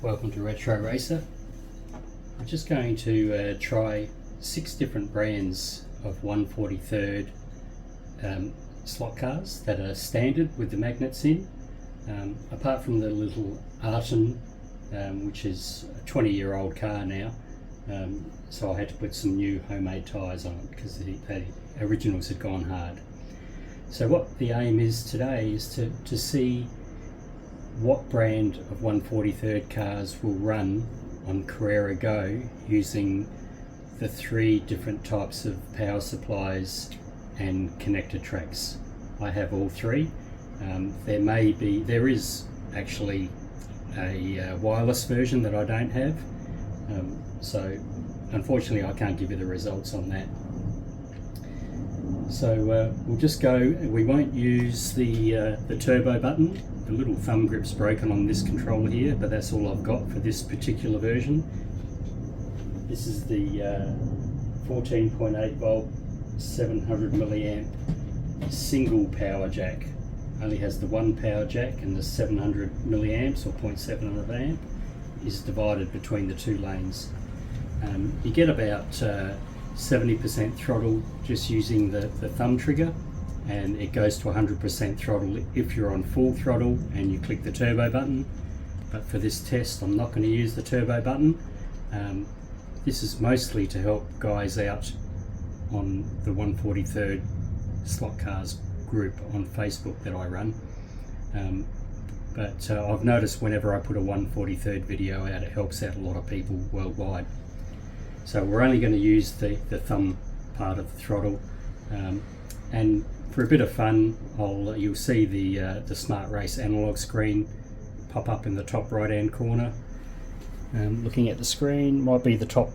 Welcome to Retro Racer. I'm just going to try 6 different brands of 1/43rd slot cars that are standard with the magnets in, apart from the little Artin, which is a 20-year-old car now, so I had to put some new homemade tyres on it because the originals had gone hard. So what the aim is today is to see what brand of 1/43rd cars will run on Carrera GO using the 3 different types of power supplies and connector tracks. I have all 3. There is actually a wireless version that I don't have, so unfortunately I can't give you the results on that. So we'll just go. We won't use the turbo button. The little thumb grip's broken on this controller here, but that's all I've got for this particular version. This is the 14.8 volt 700 milliamp single power jack. Only has the one power jack, and the 700 milliamps or 0.7 of amp is divided between the 2 lanes. You get about 70% throttle just using the thumb trigger, and it goes to 100% throttle if you're on full throttle and you click the turbo button. But for this test I'm not going to use the turbo button. This is mostly to help guys out on the 1/43rd slot cars group on Facebook that I run, but I've noticed whenever I put a 1/43rd video out, it helps out a lot of people worldwide. So we're only going to use the thumb part of the throttle, and for a bit of fun, you'll see the Smart Race analog screen pop up in the top right hand corner. Looking at the screen, might be the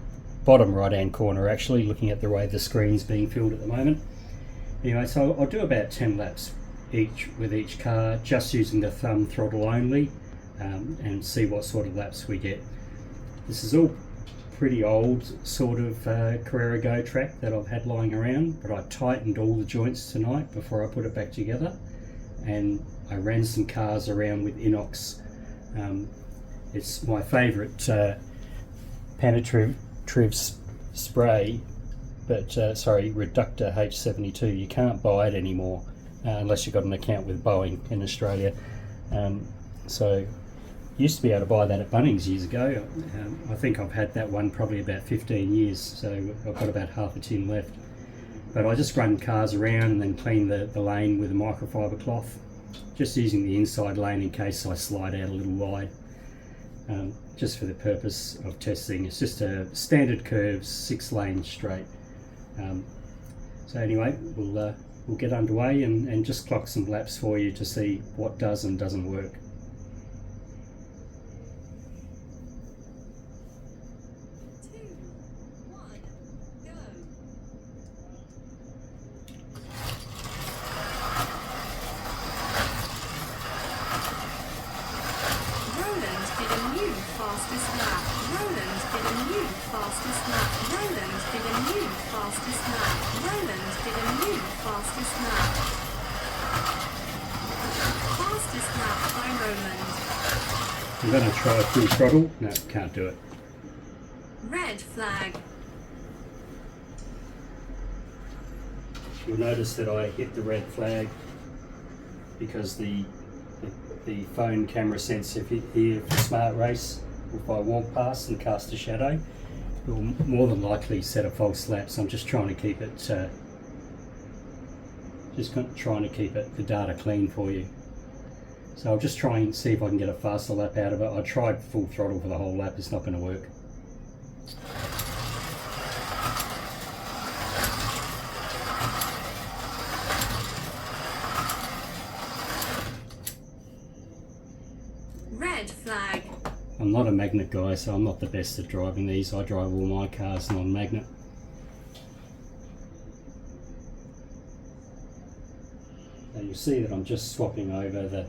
bottom right hand corner actually, looking at the way the screen's being filled at the moment. Anyway, so I'll do about 10 laps with each car, just using the thumb throttle only, and see what sort of laps we get. This is all pretty old sort of Carrera GO track that I've had lying around, but I tightened all the joints tonight before I put it back together, and I ran some cars around with inox. It's my favourite Penetrative spray, but sorry, Reductor H72. You can't buy it anymore unless you've got an account with Boeing in Australia. So used to be able to buy that at Bunnings years ago. I think I've had that one probably about 15 years, so I've got about half a tin left. But I just run cars around and then clean the lane with a microfiber cloth, just using the inside lane in case I slide out a little wide, just for the purpose of testing. It's just a standard curves, 6 lanes straight. So anyway, we'll get underway and just clock some laps for you to see what does and doesn't work. Fastest lap. Roland did a new fastest lap. Roland did a new fastest lap. Roland did a new fastest lap. Fastest lap by Roland. I'm going to try full throttle. No, can't do it. Red flag. You'll notice that I hit the red flag because the phone camera sensor here for Smart Race, if I walk past and cast a shadow, it will more than likely set a false lap. So I'm just trying to keep it, the data clean for you. So I'll just try and see if I can get a faster lap out of it. I tried full throttle for the whole lap, it's not going to work. Red flag. I'm not a magnet guy, so I'm not the best at driving these. I drive all my cars non-magnet. Now you'll see that I'm just swapping over the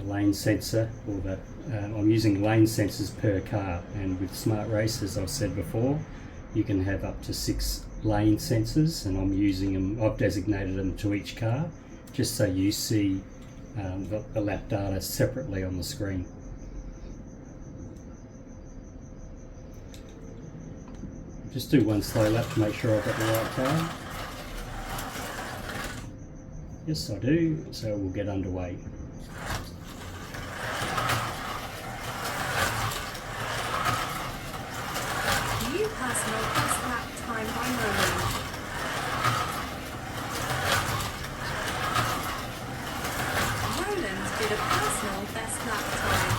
lane sensor, or I'm using lane sensors per car, and with Smart Race, as I've said before, you can have up to 6 lane sensors, and I'm using them, I've designated them to each car, just so you see the lap data separately on the screen. Just do one slow lap to make sure I've got the right car. Yes, I do, so we'll get underway. New personal best lap time by Roland. Roland did a personal best lap time.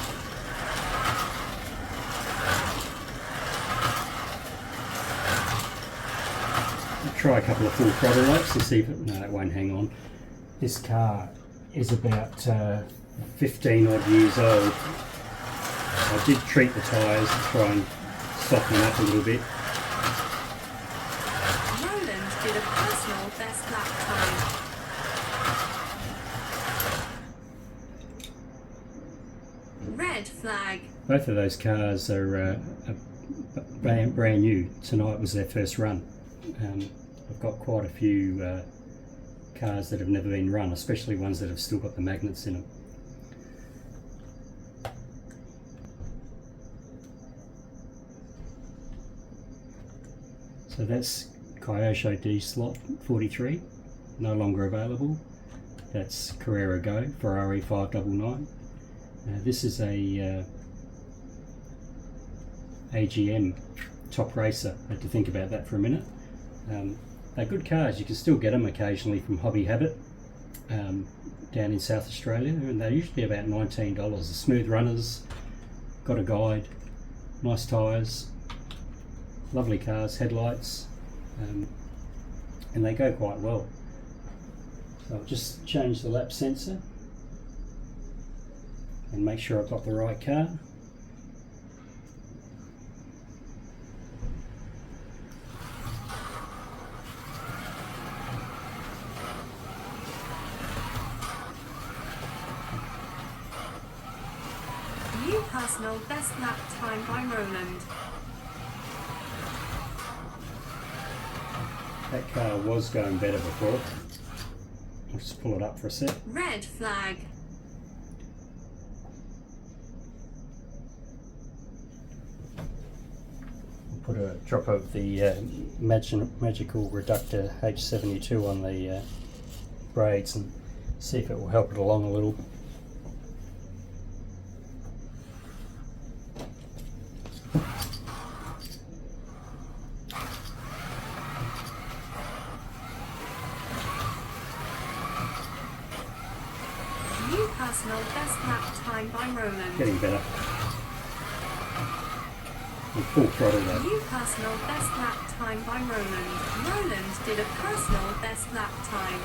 I'll try a couple of full throttle laps to see if no, it won't hang on. This car is about 15 odd years old. I did treat the tyres to try and soften them up a little bit. Roland did a personal best lap time. Red flag. Both of those cars are brand new. Tonight was their first run. I've got quite a few cars that have never been run, especially ones that have still got the magnets in them. So that's Kyosho D slot 43, no longer available. That's Carrera GO, Ferrari 599. This is a AGM top racer. I had to think about that for a minute. They're good cars. You can still get them occasionally from Hobby Habit down in South Australia, and they're usually about $19. The smooth runners, got a guide, nice tyres, lovely cars, headlights, and they go quite well. So I'll just change the lap sensor and make sure I've got the right car. New personal best lap time by Roland. That car was going better before. I'll just pull it up for a sec. Red flag. Put a drop of the magical reductor H72 on the braids and see if it will help it along a little. New personal best lap time by Roland. Getting better. And full throttle though. New personal best lap time by Roland. Roland did a personal best lap time.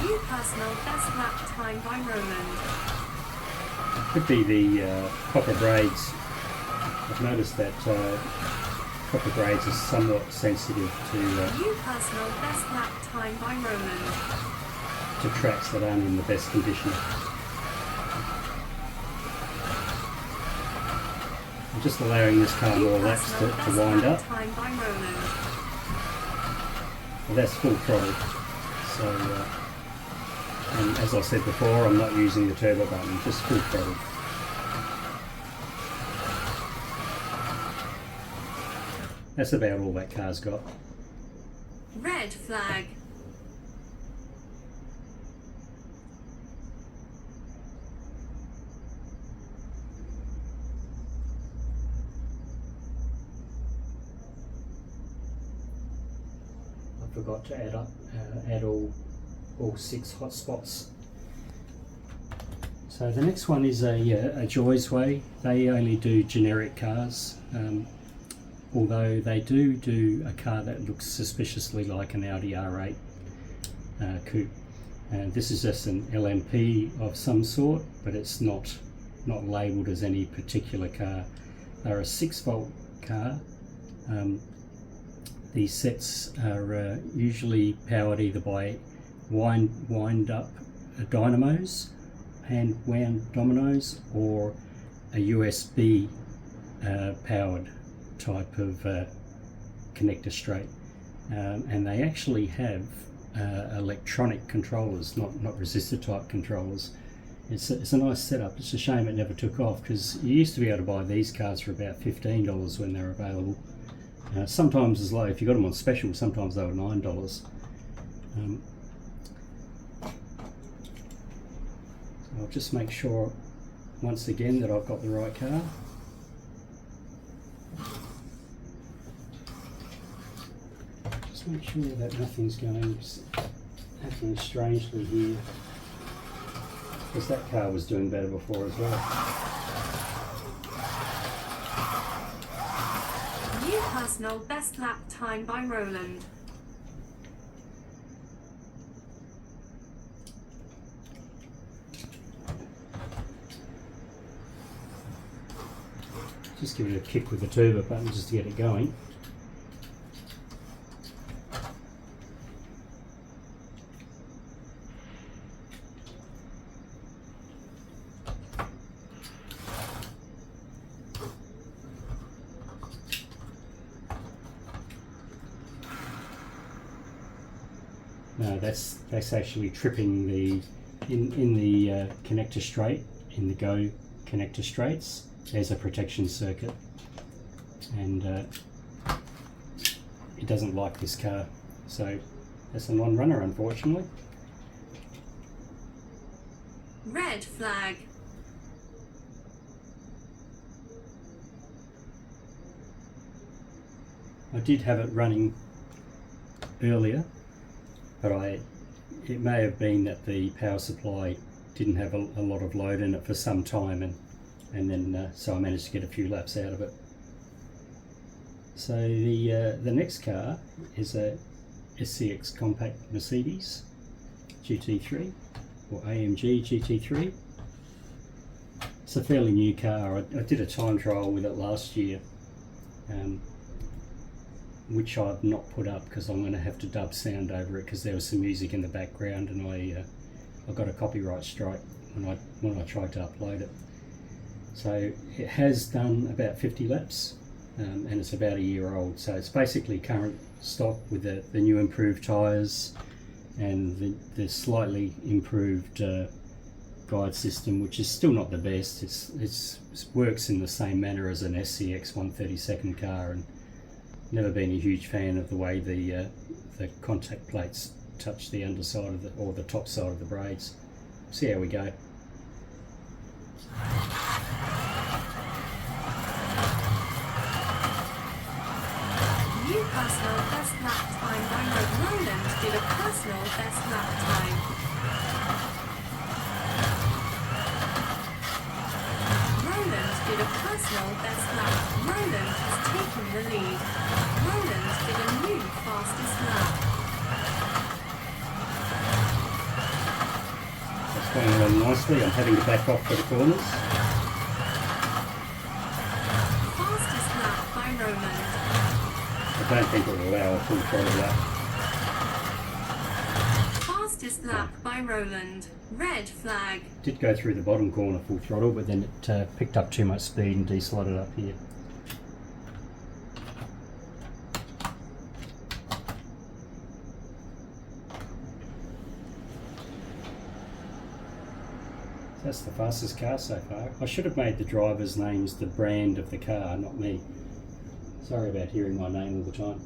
New personal best lap time by Roland. Could be the copper braids. I've noticed that copper braids are somewhat sensitive to New personal best lap time by Roland. tracks that aren't in the best condition. I'm just allowing this car more laps to wind up. Time by Roland. Well, that's full throttle. So, and as I said before, I'm not using the turbo button, just full throttle. That's about all that car's got. Red flag. I forgot to add all 6 hot spots. So the next one is a Joysway. They only do generic cars, although they do a car that looks suspiciously like an Audi R8 coupe. And this is just an LMP of some sort, but it's not labelled as any particular car. They're a 6-volt car. These sets are usually powered either by wind up dynamos, hand wound dominoes, or a USB powered type of connector straight, and they actually have electronic controllers, not resistor type controllers, It's a nice setup. It's a shame it never took off, because you used to be able to buy these cars for about $15 when they were available. Sometimes as low, if you got them on special, sometimes they were $9. So I'll just make sure once again that I've got the right car. Just make sure that nothing's happening strangely here, because that car was doing better before as well. New personal best lap time by Roland. Just give it a kick with the turbo button just to get it going. No, that's actually tripping the in the connector straight, in the GO connector straights. There's a protection circuit, and it doesn't like this car, so that's a non-runner, unfortunately. Red flag. I did have it running earlier, but it may have been that the power supply didn't have a lot of load in it for some time, and then so I managed to get a few laps out of it. So the next car is a SCX compact Mercedes GT3, or AMG GT3. It's a fairly new car. I did a time trial with it last year, which I've not put up because I'm going to have to dub sound over it, because there was some music in the background, and I got a copyright strike when I tried to upload it. So it has done about 50 laps, and it's about a year old. So it's basically current stock with the new improved tyres and the slightly improved guide system, which is still not the best. It works in the same manner as an SCX 132nd car, and never been a huge fan of the way the contact plates touch the underside of or the top side of the braids. See how we go. New personal best lap time by Roland did a personal best lap time. Roland did a personal best lap. Roland has taken the lead. Roland did a new fastest lap. That's going along nicely. I'm having to back off for the corners. Fastest lap by Roland. I don't think it will allow a full throttle lap. Fastest lap by Roland. Red flag. Did go through the bottom corner full throttle, but then it picked up too much speed and deslotted up here. That's the fastest car so far. I should have made the driver's names the brand of the car, not me. Sorry about hearing my name all the time.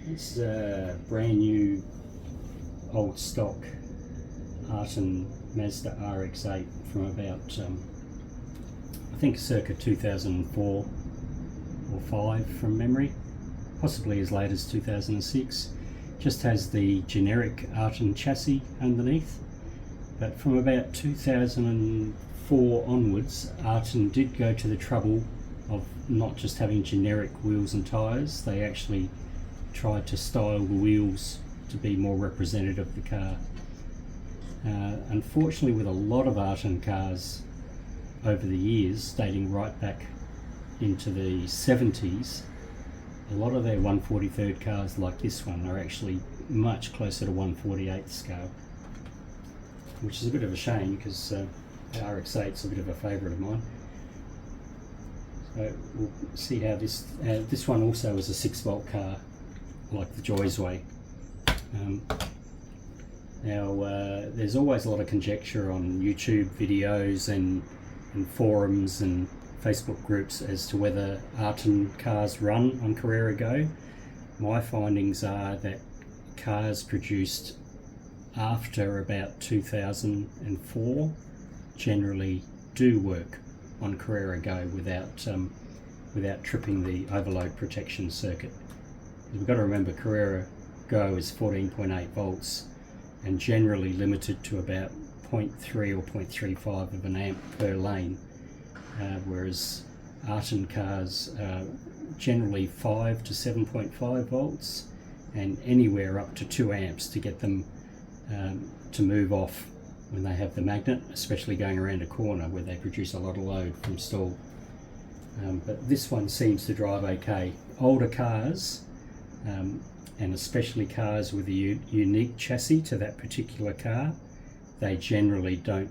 It's a brand new old stock Artin Mazda RX8 from about I think circa 2004 or 5 from memory, possibly as late as 2006. Just has the generic Artin chassis underneath, but from about 2004 onwards, Artin did go to the trouble of not just having generic wheels and tyres. They actually tried to style the wheels to be more representative of the car. Unfortunately, with a lot of Artin cars over the years, dating right back into the 70s, a lot of their 1/43rd cars like this one are actually much closer to 1/48 scale, which is a bit of a shame, because the RX8 is a bit of a favourite of mine. So we'll see how this one also is a 6-volt car, like the Joysway. There's always a lot of conjecture on YouTube videos and forums and Facebook groups as to whether Artin cars run on Carrera GO. My findings are that cars produced after about 2004 generally do work on Carrera GO without tripping the overload protection circuit. We've got to remember Carrera GO is 14.8 volts and generally limited to about 0.3 or 0.35 of an amp per lane, whereas Artin cars are generally 5 to 7.5 volts and anywhere up to 2 amps to get them to move off when they have the magnet, especially going around a corner where they produce a lot of load from stall. But this one seems to drive okay. Older cars, and especially cars with a unique chassis to that particular car, they generally don't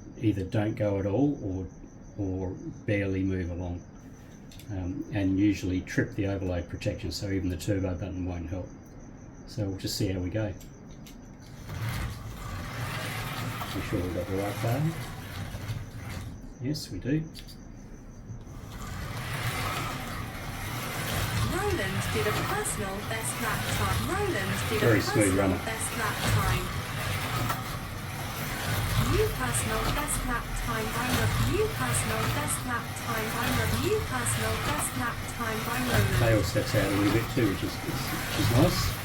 go at all or barely move along, and usually trip the overload protection, so even the turbo button won't help. So we'll just see how we go. Make sure we've got the right car. Yes, we do. Roland did a personal best lap time. Roland did Very a smooth personal runner. best lap time. New personal best lap time by Roland. New personal best lap time by Roland. New personal best lap time by Roland. Tail steps out a little bit too, which is nice.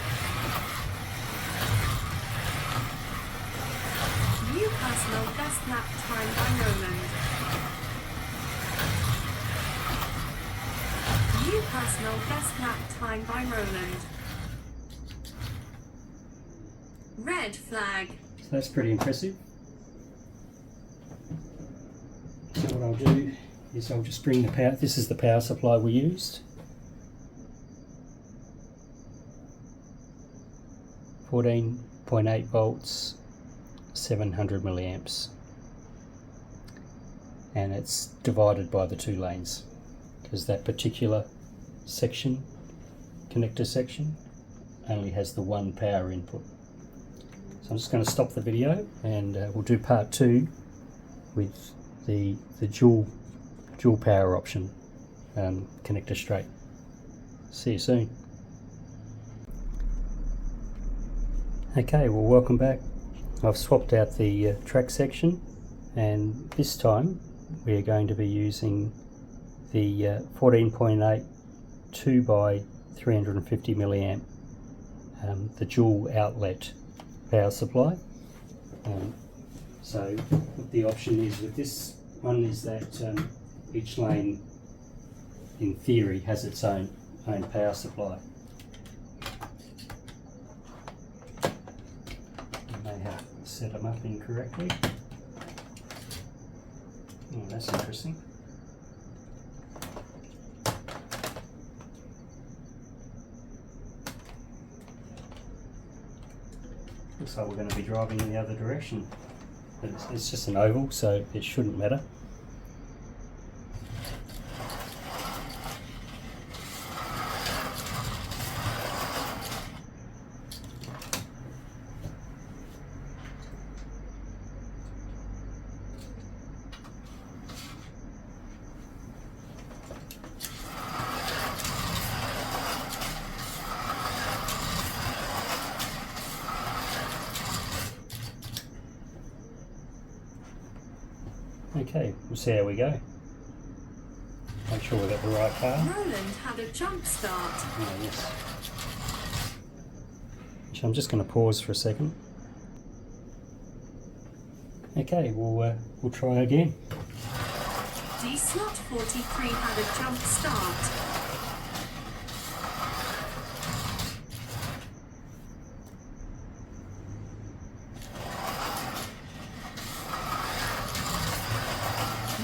New personal best lap time by Roland. New personal best lap time by Roland. Red flag. So that's pretty impressive. So what I'll do is I'll just bring the power. This is the power supply we used. 14.8 volts, 700 milliamps, and it's divided by the 2 lanes because that particular section, connector section, only has the 1 power input. So I'm just going to stop the video and we'll do part 2 with the dual power option, connector straight. See you soon. Okay, well, welcome back. I've swapped out the track section, and this time we are going to be using the 14.8 2x350 milliamp, the dual outlet power supply. So what the option is with this one is that each lane in theory has its own power supply. I may have set them up incorrectly. Oh, that's interesting. Looks like we're going to be driving in the other direction. But it's just an oval, so it shouldn't matter. Okay, we'll see how we go. Make sure we've got the right car. Roland had a jump start. Oh, yes. So I'm just going to pause for a second. Okay, we'll try again. D slot 43 had a jump start.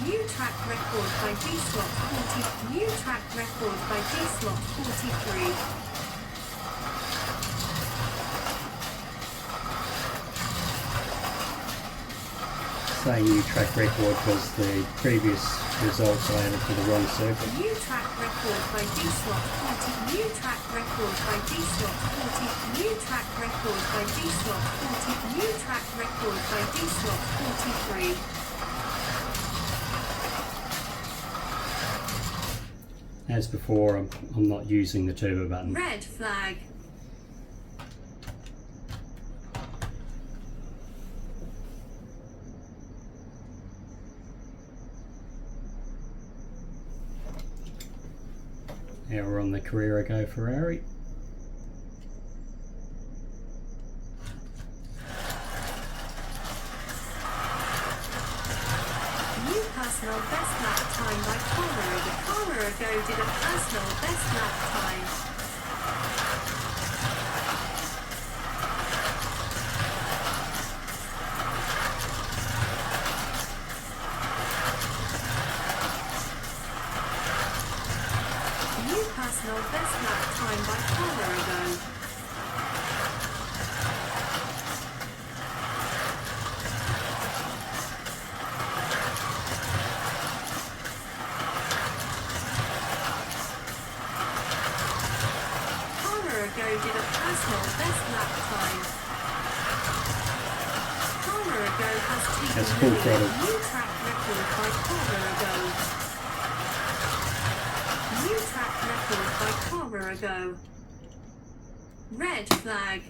New track record by D slot 40. New track record by D slot 43. Saying new track record because the previous results I added to the wrong circuit. New track record by D-Slot 40. New track record by D-Slot 40. New track record by D-Slot 40. New track record by D-Slot 43. As before, I'm not using the turbo button. Red flag. Now we're on the Carrera GO Ferrari. New personal best lap time by Carrera. Carrera GO did a personal best lap time. New personal best lap time by Carrera GO. Carrera GO did a personal best lap time. Carrera GO has taken That's full throttle. new track record by Carrera GO. New track record by Carrera GO. Red flag.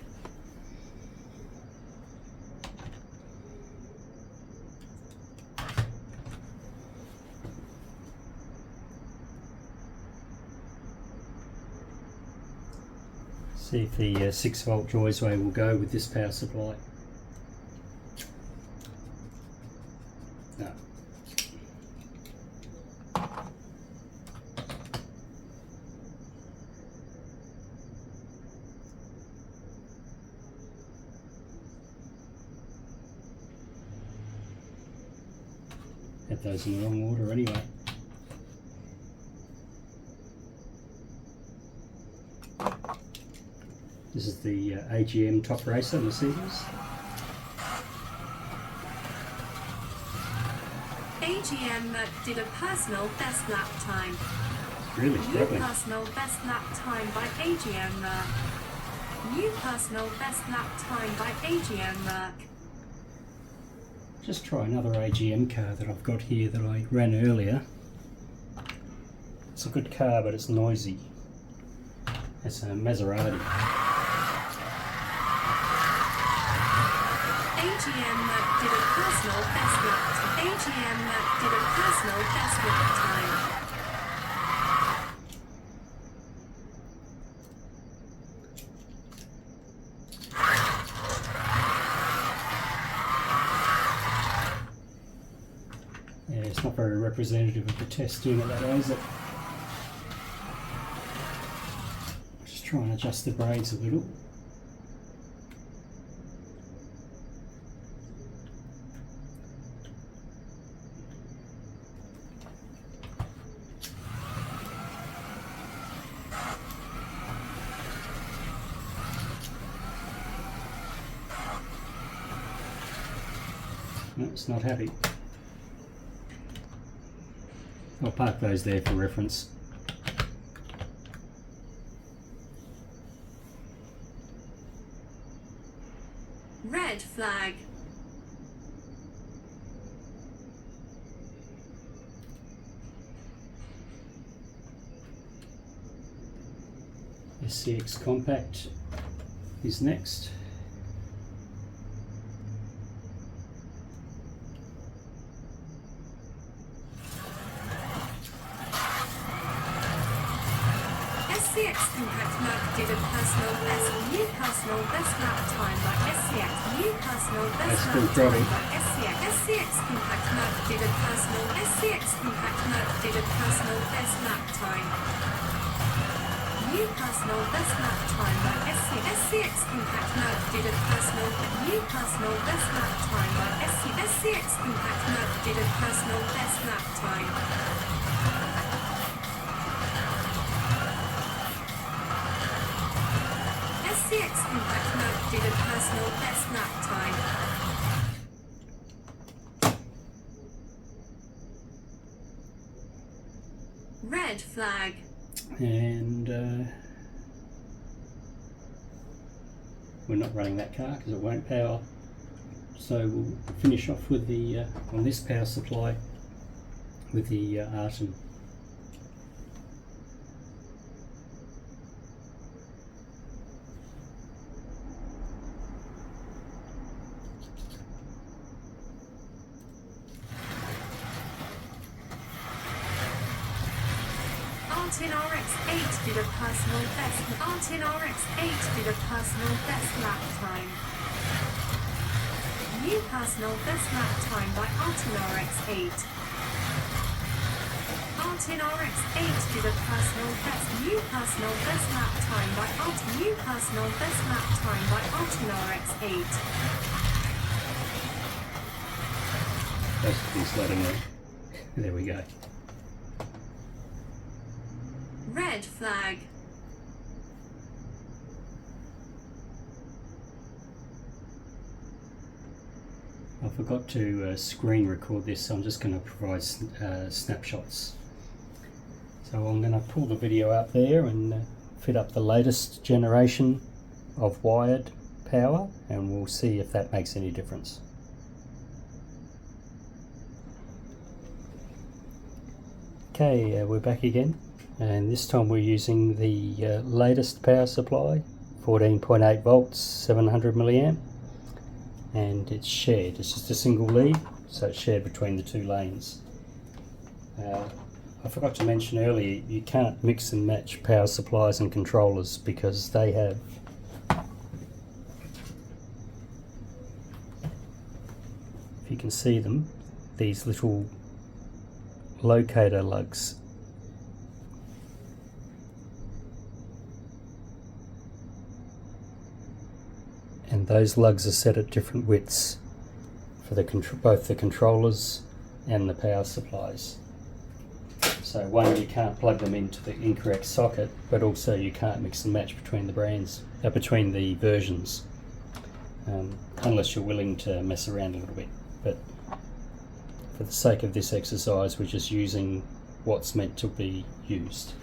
See if the 6-volt Joysway will go with this power supply. No. Had those in the wrong order anyway. This is the AGM Top Racer Mercedes. AGM did a personal best lap time. Really New struggling. personal best lap time by AGM New personal best lap time by AGM Just try another AGM car that I've got here that I ran earlier. It's a good car, but it's noisy. It's a Maserati. AGM did a personal best lap time. AGM did a personal best lap time. Yeah, it's not very representative of the test unit, that is it? Just try and adjust the braids a little. No, it's not happy. I'll park those there for reference. Red flag. SCX Compact is next. SCX Compact Merc did a personal best. New personal best lap time by SCX. New personal best That's lap full time throttle. by SCX. SCX Compact Merc did a personal. SCX Compact Merc did a personal best lap time. New personal best lap time by SCX. SCX Compact Merc did a personal. New personal best lap time by SCX. SCX Compact Merc did a personal best lap time. SCX Compact Merc did a personal best lap time. Red flag. And we're not running that car because it won't power. So we'll finish off with the on this power supply with the Artin. Artin RX8 did a personal best. Artin RX8 did a personal best lap time. New personal best lap time by Artin RX8. Artin RX8 did a personal best. New personal best lap time by Artin. New personal best lap time by Artin RX8. Basically sliding out. There we go. Red flag. I forgot to screen record this, so I'm just going to provide snapshots. So I'm going to pull the video up there and fit up the latest generation of wired power, and we'll see if that makes any difference. Okay, we're back again, and this time we're using the latest power supply, 14.8 volts, 700 milliamp, and it's shared. It's just a single lead, so it's shared between the two lanes. I forgot to mention earlier, you can't mix and match power supplies and controllers because they have if you can see them, these little locator lugs. And those lugs are set at different widths for the both the controllers and the power supplies. So one, you can't plug them into the incorrect socket, but also you can't mix and match between the brands, between the versions, unless you're willing to mess around a little bit. But for the sake of this exercise, we're just using what's meant to be used.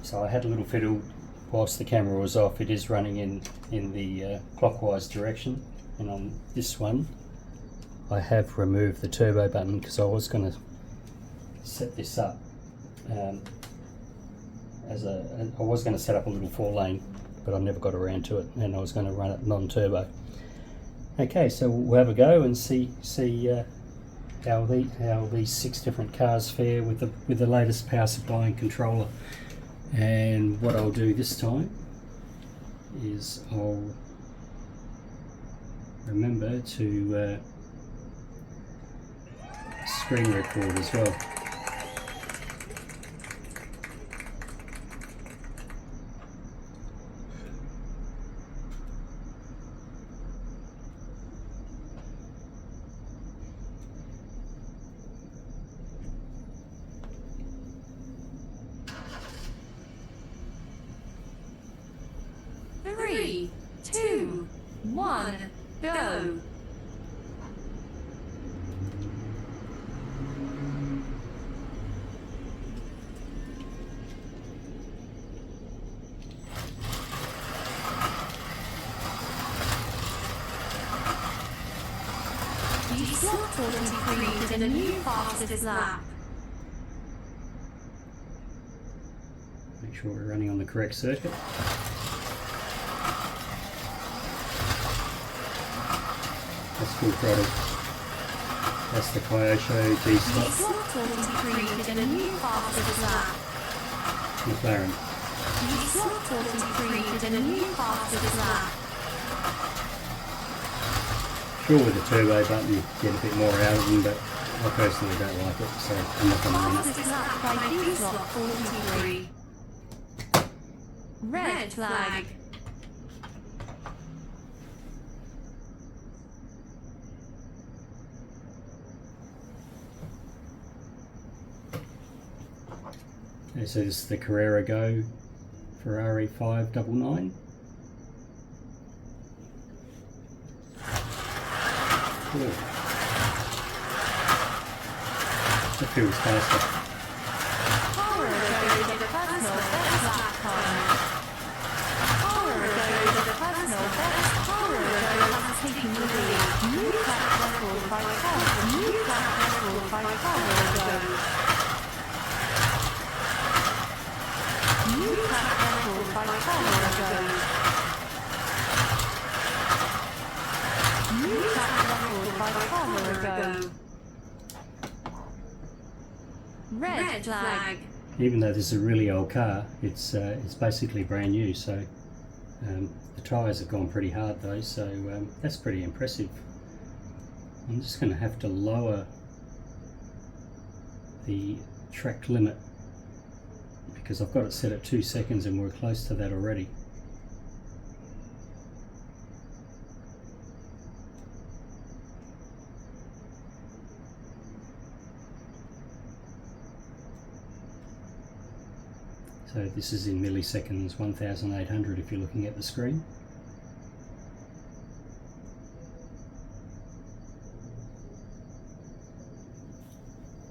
So I had a little fiddle whilst the camera was off. It is running in the clockwise direction, and on this one I have removed the turbo button because I was going to set this up I was going to set up a little 4-lane, but I never got around to it, and I was going to run it non-turbo. Okay, so we'll have a go and see how these 6 different cars fare with the latest power supply and controller. And what I'll do this time is I'll remember to screen record as well. Three, two, one, go. You slot 43 did a new fastest lap. Make sure we're running on the correct circuit. That's full throttle. That's the Kyosho G slot. You slot 43 did a new fastest lap. McLaren. You slot 43 did a new fastest lap. Sure, with the turbo button you get a bit more out of them, but I personally don't like it, so I'm not going to run it. Fastest lap by D slot 43. Red flag. Okay, so this is the Carrera GO Ferrari 599. Cool. just feels faster. Red flag. Even though this is a really old car, it's basically brand new. So the tyres have gone pretty hard though, so that's pretty impressive. I'm just going to have to lower the track limit because I've got it set at 2 seconds and we're close to that already. So this is in milliseconds, 1800 if you're looking at the screen.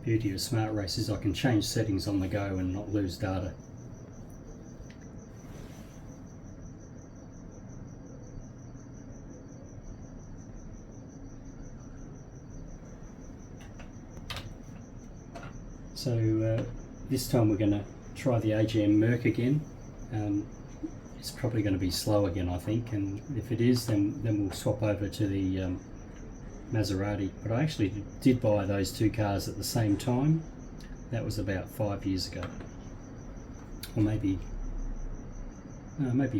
Beauty of Smart Race is I can change settings on the go and not lose data. So this time we're going to try the AGM Merc again. It's probably going to be slow again, I think, and if it is, then we'll swap over to the Maserati. But I actually did buy those two cars at the same time. That was about 5 years ago, or maybe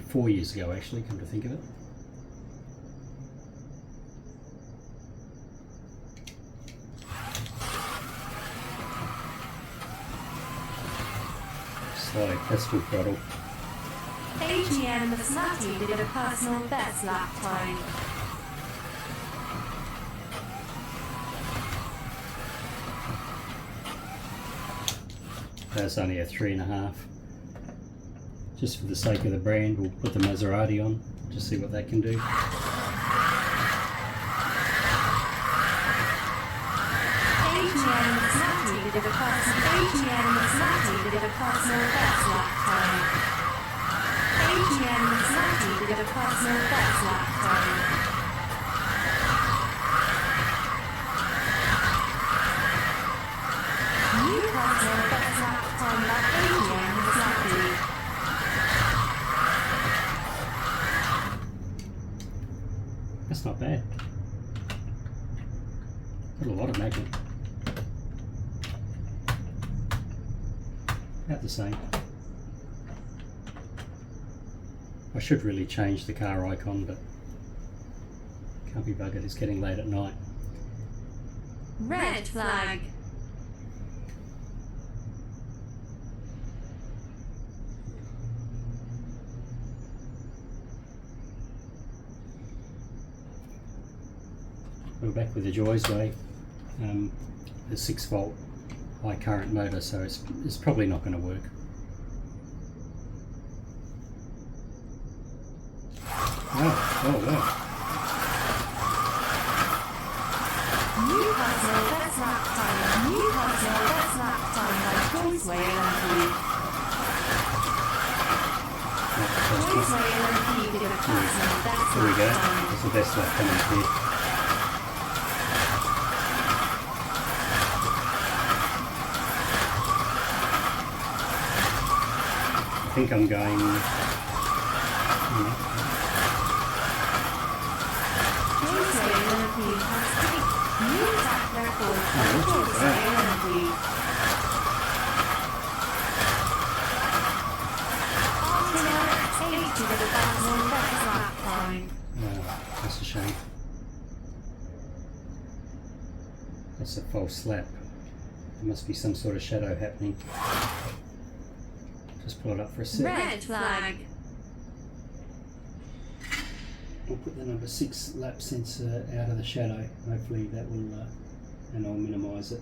4 years ago actually, come to think of it. Slow, that's full throttle. AGM Maserati did a personal best lap time. That's only a 3.5. Just for the sake of the brand, we'll put the Maserati on, just see what that can do. AGM Maserati did a personal best lap time. AGM Maserati did a personal best lap time. New personal best lap time by AGM Maserati. That's not bad. Got a lot of magnet. About the same. I should really change the car icon, but can't be buggered, it's getting late at night. Red flag. We're back with the Joysway, the 6-volt high current motor, so it's probably not going to work. Oh wow. New personal best lap time. New personal best lap time by Joysway LMP. Joysway LMP did a personal best There we go, lap time. that's the best lap coming here. I think I'm going. Joysway LMP has hit new track record for Joysway LMP. Artin RX8 did a personal best lap time. Oh, that's a shame. That's a false lap. There must be some sort of shadow happening. Just pull it up for a sec. Red flag. We'll put the number 6 lap sensor out of the shadow. Hopefully that will, and I'll minimise it.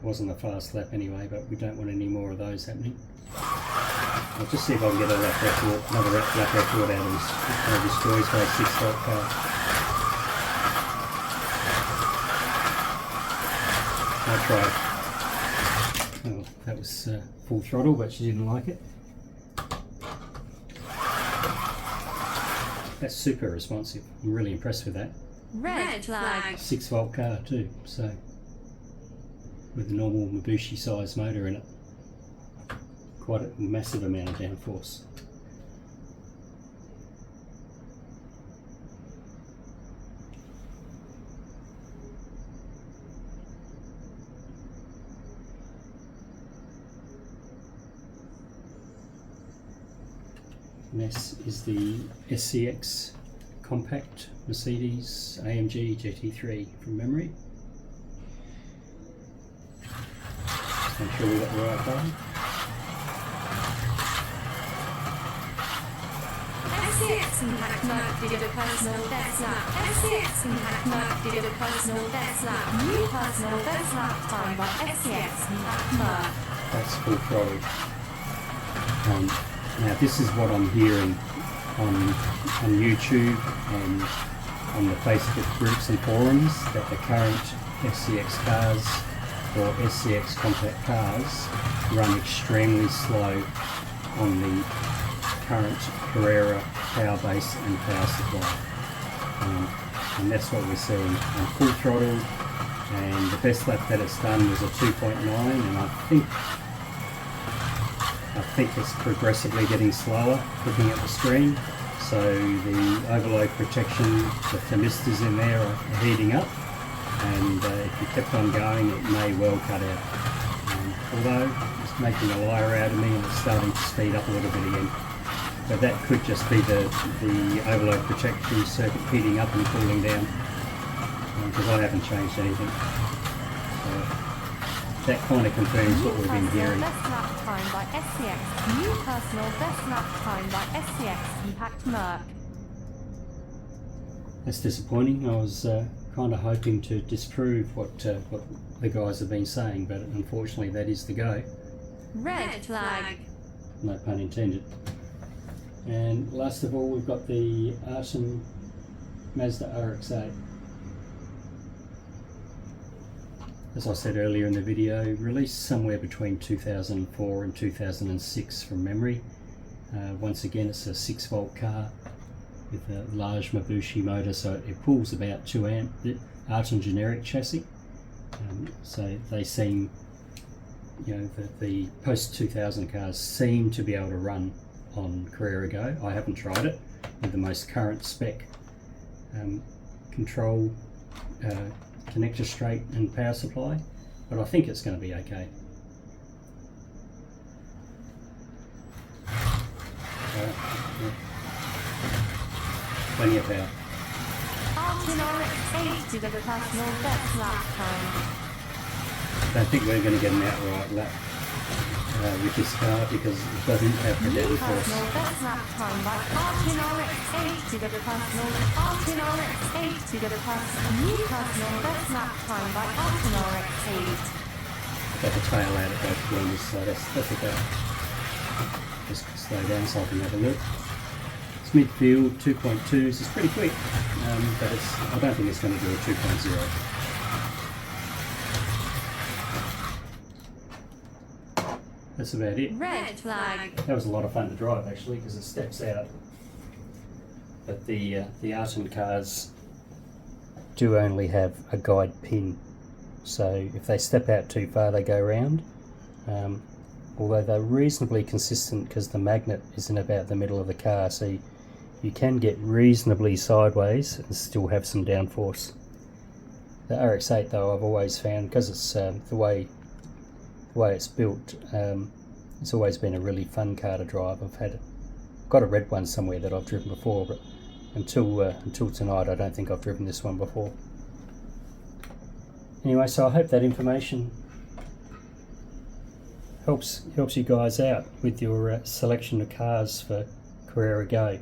Wasn't a fast lap anyway, but we don't want any more of those happening. I'll just see if I can get a lap record, another lap record out of this Joysway 6-volt car. I tried. Oh, that was full throttle, but she didn't like it. That's super responsive. I'm really impressed with that. Red flag. 6-volt car too, so with a normal Mabushi size motor in it. Quite a massive amount of downforce. And this is the SCX compact Mercedes AMG GT3 from memory. Just make sure we got the right button. SCX Impact Merc did a personal best lap. SCX Impact Merc did a personal best lap. New personal best lap time by SCX Impact Merc. That's full throttle. Now this is what I'm hearing on YouTube and on the Facebook groups and forums, that the current SCX cars or SCX compact cars run extremely slow on the current Carrera power base and power supply. And that's what we're seeing on full throttle, and the best lap that it's done was a 2.9, and I think it's progressively getting slower looking at the screen. So the overload protection, the thermistors in there are heating up, and if you kept on going it may well cut out. Although it's making a liar out of me and it's starting to speed up a little bit again. But that could just be the overload protection circuit heating up and cooling down, because I haven't changed anything. So that kind of confirms what we've been hearing. Best lap time by SCX. New personal best lap time by SCX Impact Merc. That's disappointing. I was kind of hoping to disprove what the guys have been saying, but unfortunately that is the go. Red flag. No pun intended. And last of all, we've got the Artin Mazda RX8. As I said earlier in the video, released somewhere between 2004 and 2006 from memory. Once again, it's a 6-volt car with a large Mabushi motor, so it pulls about 2 amp. Artin generic chassis. So they seem, you know, the post 2000 cars seem to be able to run on Carrera GO. I haven't tried it with the most current spec control, connector straight and power supply, but I think it's going to be okay. Plenty of power. Artin RX8 did a personal best lap time. I don't think we're going to get an outright lap with this car because it doesn't have the New downforce. personal best lap time by Artin RX8 did a personal. Artin RX8 did a personal. New personal best lap time by Artin RX8. Got the tail out at both corners, so that's about. Just slow down so I can have a look. It's midfield 2.2s. It's pretty quick, but I don't think it's going to do a 2.0. That's about it. Red flag. That was a lot of fun to drive actually, because it steps out. But the Artin cars do only have a guide pin, so if they step out too far they go round. Although they're reasonably consistent because the magnet is in about the middle of the car, so you can get reasonably sideways and still have some downforce. The RX8 though, I've always found, because it's the way it's built, it's always been a really fun car to drive. I've got a red one somewhere that I've driven before, but until tonight I don't think I've driven this one before. Anyway, so I hope that information helps you guys out with your selection of cars for Carrera GO.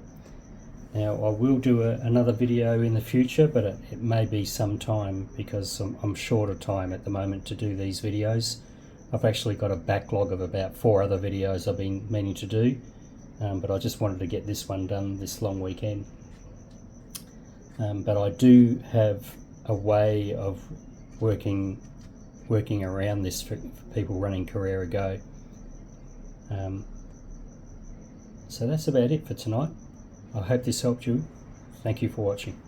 Now I will do another video in the future, but it may be some time because I'm short of time at the moment to do these videos. I've actually got a backlog of about 4 other videos I've been meaning to do, but I just wanted to get this one done this long weekend. But I do have a way of working working around this for people running Carrera GO. So that's about it for tonight. I hope this helped you. Thank you for watching.